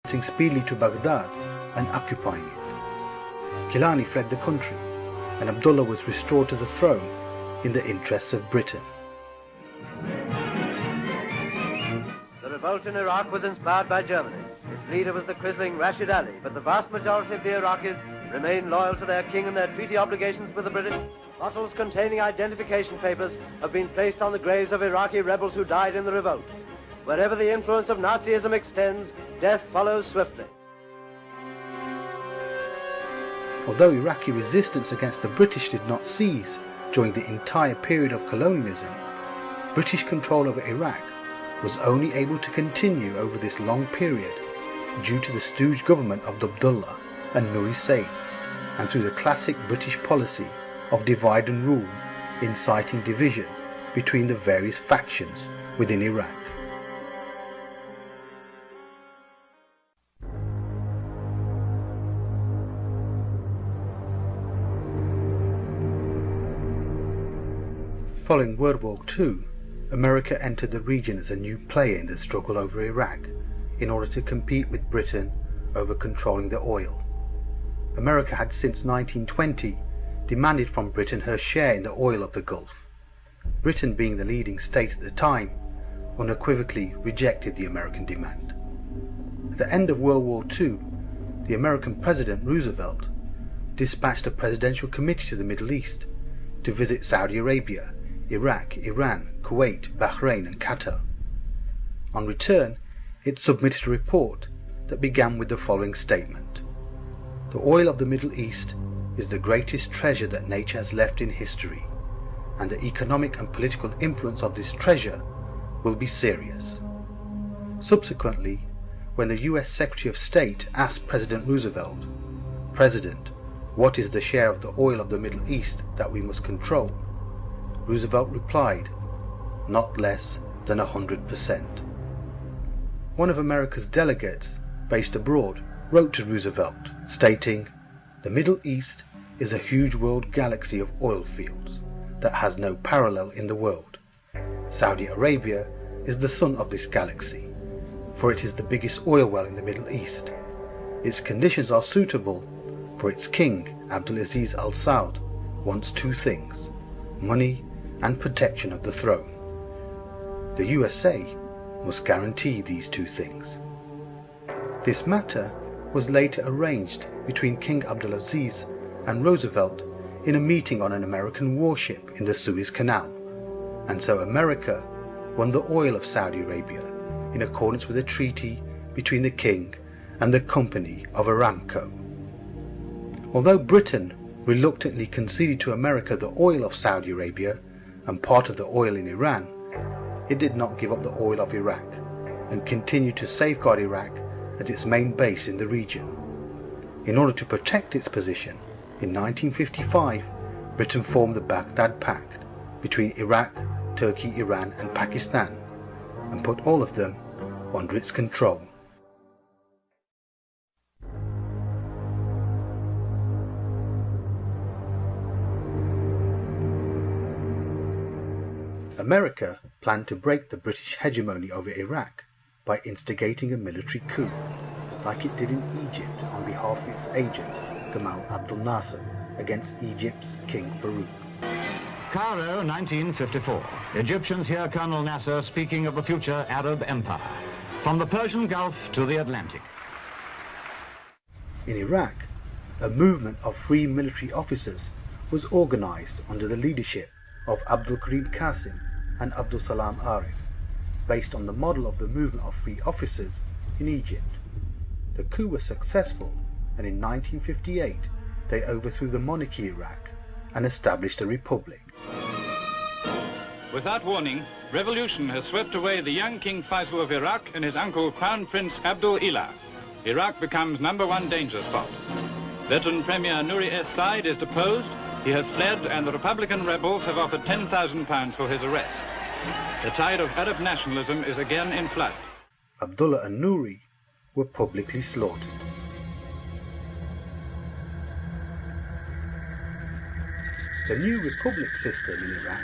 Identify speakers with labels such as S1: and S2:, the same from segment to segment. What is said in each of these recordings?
S1: speedily to Baghdad and occupying it. Gilani fled the country, and Abdullah was restored to the throne in the interests of Britain.
S2: The revolt in Iraq was inspired by Germany. Its leader was the quisling Rashid Ali, but the vast majority of the Iraqis remained loyal to their king and their treaty obligations with the British. Bottles containing identification papers have been placed on the graves of Iraqi rebels who died in the revolt. Wherever the influence of Nazism extends, death follows swiftly.
S1: Although Iraqi resistance against the British did not cease during the entire period of colonialism, British control over Iraq was only able to continue over this long period due to the stooge government of Abdullah and Nuri Said, and through the classic British policy of divide and rule, inciting division between the various factions within Iraq. Following World War II, America entered the region as a new player in the struggle over Iraq in order to compete with Britain over controlling the oil. America had since 1920 demanded from Britain her share in the oil of the Gulf. Britain, being the leading state at the time, unequivocally rejected the American demand. At the end of World War II, the American President Roosevelt dispatched a presidential committee to the Middle East to visit Saudi Arabia, Iraq, Iran, Kuwait, Bahrain and Qatar. On return, it submitted a report that began with the following statement: "The oil of the Middle East is the greatest treasure that nature has left in history, and the economic and political influence of this treasure will be serious." Subsequently, when the US Secretary of State asked President Roosevelt, "President, what is the share of the oil of the Middle East that we must control?" Roosevelt replied, "Not less than 100%. One of America's delegates, based abroad, wrote to Roosevelt, stating, "The Middle East is a huge world galaxy of oil fields that has no parallel in the world. Saudi Arabia is the sun of this galaxy, for it is the biggest oil well in the Middle East. Its conditions are suitable, for its king, Abdulaziz Al Saud, wants two things: money and protection of the throne. The USA must guarantee these two things." This matter was later arranged between King Abdulaziz and Roosevelt in a meeting on an American warship in the Suez Canal, and so America won the oil of Saudi Arabia in accordance with a treaty between the king and the company of Aramco. Although Britain reluctantly conceded to America the oil of Saudi Arabia and part of the oil in Iran, it did not give up the oil of Iraq and continued to safeguard Iraq as its main base in the region. In order to protect its position, in 1955, Britain formed the Baghdad Pact between Iraq, Turkey, Iran and Pakistan, and put all of them under its control. America planned to break the British hegemony over Iraq by instigating a military coup, like it did in Egypt on behalf of its agent, Gamal Abdel Nasser, against Egypt's King Farouk.
S3: Cairo, 1954. Egyptians hear Colonel Nasser speaking of the future Arab empire, from the Persian Gulf to the Atlantic.
S1: In Iraq, a movement of free military officers was organized under the leadership of Abdul Karim Qasim and Abdul Salam Arif, based on the model of the movement of free officers in Egypt. The coup was successful, and in 1958 they overthrew the monarchy in Iraq and established a republic.
S4: Without warning, revolution has swept away the young King Faisal of Iraq and his uncle Crown Prince Abdul Ilah. Iraq becomes #1 danger spot. Veteran Premier Nuri Said is deposed, he has fled, and the Republican rebels have offered £10,000 for his arrest. The tide of Arab nationalism is again in flood.
S1: Abdullah and Nuri were publicly slaughtered. The new republic system in Iraq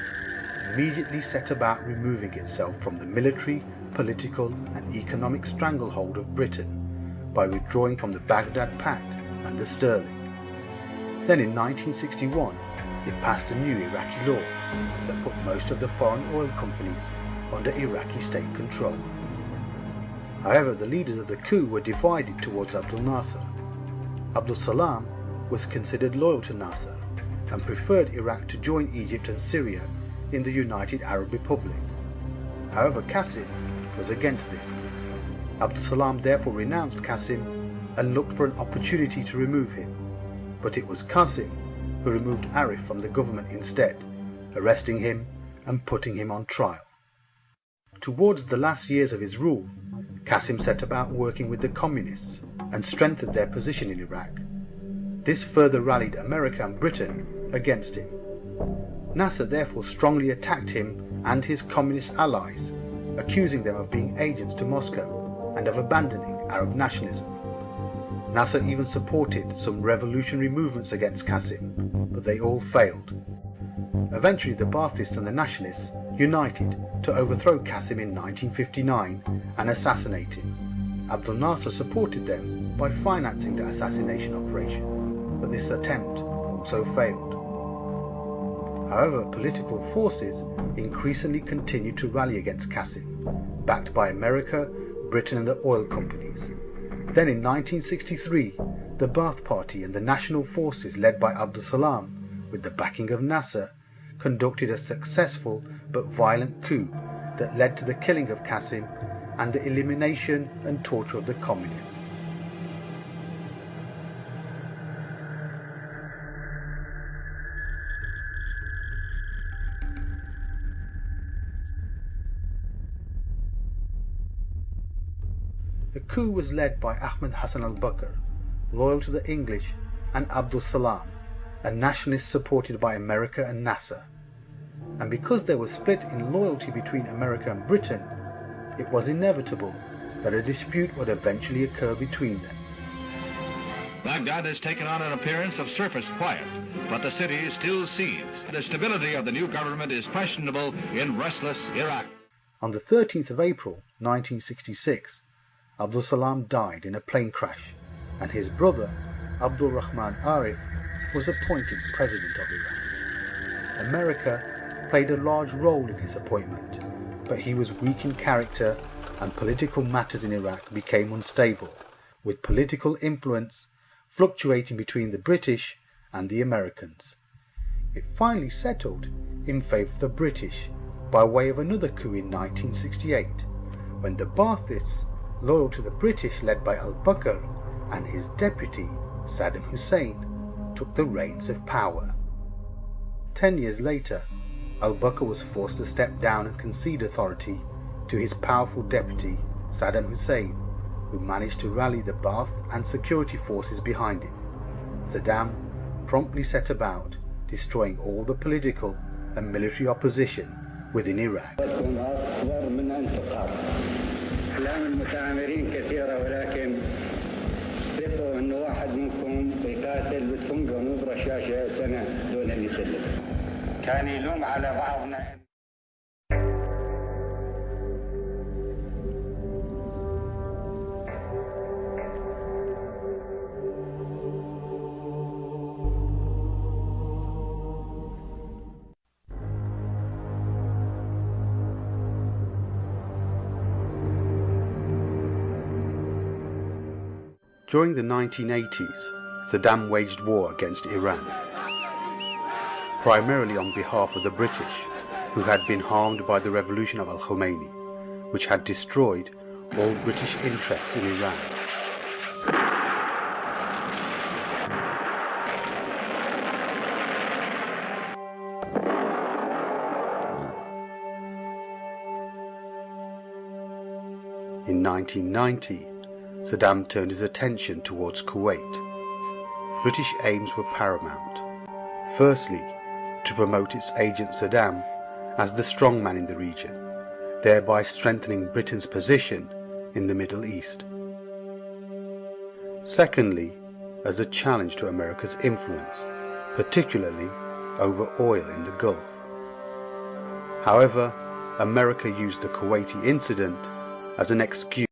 S1: immediately set about removing itself from the military, political and economic stranglehold of Britain by withdrawing from the Baghdad Pact and the sterling. Then in 1961 it passed a new Iraqi law that put most of the foreign oil companies under Iraqi state control. However, the leaders of the coup were divided towards Abdel Nasser. Abdul Salam was considered loyal to Nasser and preferred Iraq to join Egypt and Syria in the United Arab Republic. However, Qasim was against this. Abdul Salam therefore renounced Qasim and looked for an opportunity to remove him, but it was Qasim who removed Arif from the government instead, arresting him and putting him on trial. Towards the last years of his rule, Qasim set about working with the communists and strengthened their position in Iraq. This further rallied America and Britain against him. Nasser therefore strongly attacked him and his communist allies, accusing them of being agents to Moscow and of abandoning Arab nationalism. Nasser even supported some revolutionary movements against Qasim, but they all failed. Eventually the Baathists and the Nationalists united to overthrow Qasim in 1959 and assassinate him. Abdel Nasser supported them by financing the assassination operation, but this attempt also failed. However, political forces increasingly continued to rally against Qasim, backed by America, Britain and the oil companies. Then in 1963, the Ba'ath Party and the National Forces led by Abdul Salam, with the backing of Nasser, conducted a successful but violent coup that led to the killing of Qasim and the elimination and torture of the communists. The coup was led by Ahmed Hassan al-Bakr, loyal to the English, and Abdul Salam, a nationalist supported by America and Nasser. And because there was split in loyalty between America and Britain, it was inevitable that a dispute would eventually occur between them.
S3: Baghdad has taken on an appearance of surface quiet, but the city still seethes. The stability of the new government is questionable in restless Iraq.
S1: On the 13th of April 1966, Abdul Salam died in a plane crash, and his brother, Abdul Rahman Arif, was appointed president of Iraq. America played a large role in his appointment, but he was weak in character and political matters in Iraq became unstable, with political influence fluctuating between the British and the Americans. It finally settled in favour of the British by way of another coup in 1968, when the Baathists, loyal to the British led by al-Bakr, and his deputy, Saddam Hussein, took the reins of power. 10 years later, al-Bakr was forced to step down and concede authority to his powerful deputy, Saddam Hussein, who managed to rally the Ba'ath and security forces behind him. Saddam promptly set about destroying all the political and military opposition within Iraq.
S5: أحلام المتآمرين كثيرة، ولكن ثقوا أنه واحد منكم بيقاتل بتفنقوا نظرة شاشة سنة دون أن يسلم. كان يلوم على بعضنا.
S1: During the 1980s, Saddam waged war against Iran, primarily on behalf of the British, who had been harmed by the revolution of Al-Khomeini, which had destroyed all British interests in Iran. In 1990, Saddam turned his attention towards Kuwait. British aims were paramount. Firstly, to promote its agent Saddam as the strongman in the region, thereby strengthening Britain's position in the Middle East. Secondly, as a challenge to America's influence, particularly over oil in the Gulf. However, America used the Kuwaiti incident as an excuse